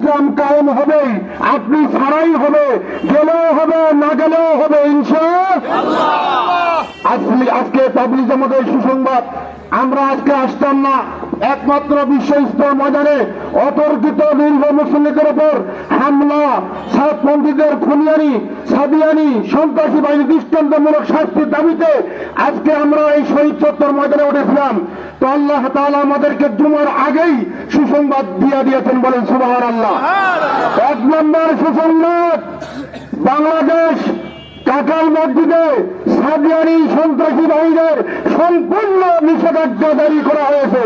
ইসলাম কায়েম হবে, আপনি ছাড়াই হবে, গেলেও হবে, না গেলেও হবে ইনশাআল্লাহ। আজকে তাবলীগ জামাতের সুসংবাদ, আমরা আজকে আসতাম না একমাত্র বিশ্ব ইস্তেমা ময়দানে অতর্কিত নির্ভর মুসল্লিদের উপর হামলা, সাতপন্থীদের খুনিয়ানি, সাদিয়ানি, সন্ত্রাসী বাহিনী দৃষ্টান্তমূলক শাস্তির দাবিতে আজকে আমরা এই শহীদ চত্বর ময়দানে উঠেছিলাম। তো আল্লাহ তাআলা আমাদেরকে জুমার আগেই সুসংবাদ দিয়ে দিয়েছেন, বলেন সুবহানাল্লাহ। এক নম্বর সুসংবাদ, বাংলাদেশ কাকাল মসজিদে সাদিয়ানি সন্ত্রাসী বাহিনীর সম্পূর্ণ নিষেধাজ্ঞা জারি করা হয়েছে।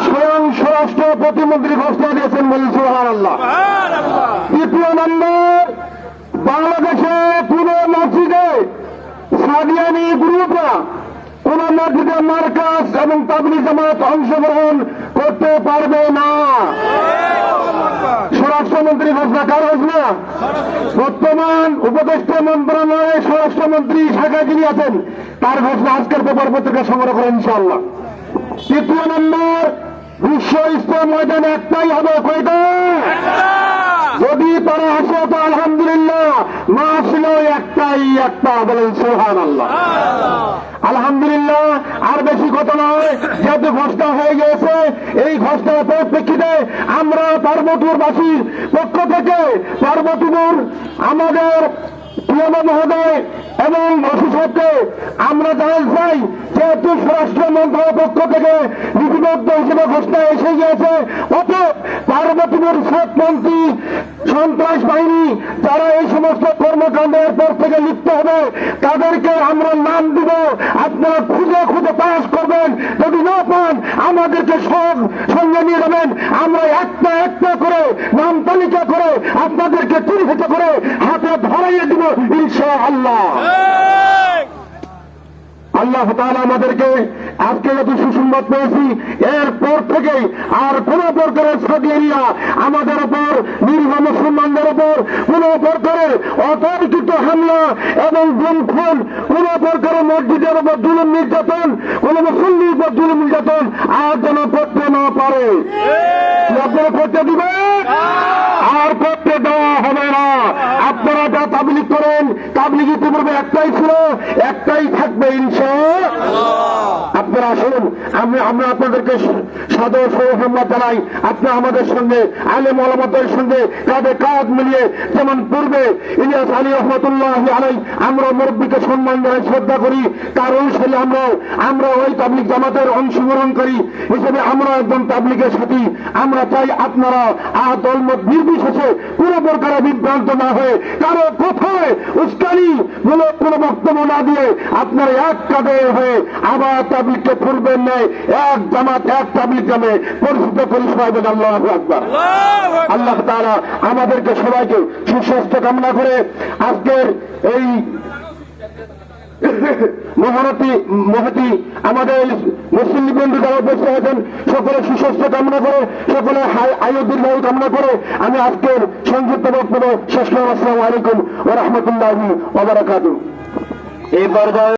স্বয়ং স্বরাষ্ট্র প্রতিমন্ত্রী ঘোষণা দিয়েছেন, বলেন সুবহানাল্লাহ। দ্বিতীয় নম্বর, বাংলাদেশে কোন মসজিদে সাদিয়ানি গ্রুপরা কোন মসজিদে মার্কাজ এবং তাবলীগ জামাত অংশগ্রহণ করতে পারবে না। স্বরাষ্ট্রমন্ত্রী ঘোষণা, কার ঘোষণা? বর্তমান উপদেষ্টা মন্ত্রণালয়ে স্বরাষ্ট্রমন্ত্রী শাখায় যিনি আছেন তার ঘোষণা আজকের পেপার পত্রিকা সংগ্রহ করেন ইনশাআল্লাহ। তৃতীয় নম্বর, বিশ্ব ইস্তেমা ময়দানে একটাই হবে, কয়টা? যদি তারা আসে তো আলহামদুলিল্লাহ, না আসলেও একটাই, একটা, বলেন সুবহানাল্লাহ। আলহামদুলিল্লাহ, আর বেশি কথা নয়, যেহেতু ঘোষণা হয়ে গিয়েছে, এই ঘোষণার পরিপ্রেক্ষিতে আমরা পার্বতীপুরবাসীর পক্ষ থেকে পার্বতীপুর আমাদের প্রিয় মহোদয় এবং অফিসারকে আমরা জানাতে চাই, যেহেতু স্বরাষ্ট্র মন্ত্রণালয়ের পক্ষ থেকে লিপিবদ্ধ হিসেবে ঘোষণা এসে গিয়েছে, অতএব পার্বতীপুর সাতপন্থী সন্ত্রাস বাহিনী যারা এই সমস্ত কর্মকাণ্ডের পর থেকে লিপ্ত হবে তাদেরকে আমরা নাম দিব, আপনারা খুঁজে খুঁজে পাস করবেন, যদি না পান আমাদেরকে সঙ্গে নিয়ে যাবেন, আমরা একটা একটা করে নাম তালিকা করে আপনাদেরকে চিহ্নিত করে হাতে ধরাইয়ে দিব ইনশাআল্লাহ। আল্লাহ তাআলা আমাদেরকে আজকে যত সুসংবাদ পেয়েছি, এরপর থেকেই আর কোন প্রকারের সাদিয়ানিরা আমাদের উপর, নিরীহ মুসলমানদের উপর কোন প্রকারের অতর্কিত হামলা এবং গুম খুন, কোন প্রকারের মসজিদের উপর জুলুম নির্যাতন, কোন মুসল্লির উপর জুলুম নির্যাতন আর যেন করতে না পারে। আপনারা করতে দিবেন? আর করতে দেওয়া হবে না। আপনারা যা তাবলীগ করেন, তাবলীগ ইতিপূর্বে একটাই ছিল, একটাই থাকবে ইনশাআল্লাহ। আপনারা আসুন, আমরা আপনাদেরকে সাদর মোহাম্মদ জানাই। আপনারা আমাদের সঙ্গে আলেম ওলামাদের সঙ্গে কাঁধে কাঁধ মিলিয়ে, যেমন পূর্বে ইলিয়াস আলী রহমতুল্লাহ আলাইহি আমরা মুরব্বীকে সম্মান জানাই, শ্রদ্ধা করি, তার অনুসারী আমরা ওই তাবলীগ জামাতের অংশগ্রহণকারী হিসেবে আমরা একজন তাবলীগের সাথী। আমরা চাই আপনারা দলমত নির্বিশেষে কোন প্রকারে বিভ্রান্ত না হয়ে, কারো কোথায় উস্কানি মূলক কোন বক্তব্য না দিয়ে আপনারা এক কাঁধে হয়ে আবার তাবলীগকে পূর্বের ন্যায় এক জামাত, এক তাবলীগ নামে পরিচিত করি। সবাই বলেন আল্লাহু আকবার। আল্লাহ তাআলা আমাদেরকে সবাইকে সুস্বাস্থ্য কামনা করে আজকের এই মহতি আমাদের মুসলিম বন্ধু যারা উপস্থিত আছেন সকলে সুস্বাস্থ্য কামনা করে, সকলে আয়ু দীর্ঘায়ু কামনা করে আমি আজকের সংক্ষিপ্ত বক্তব্য শেষ করলাম। আসসালামু আলাইকুম ওয়া রাহমাতুল্লাহি ওয়া বারাকাতুহু। এই পর্যায়ে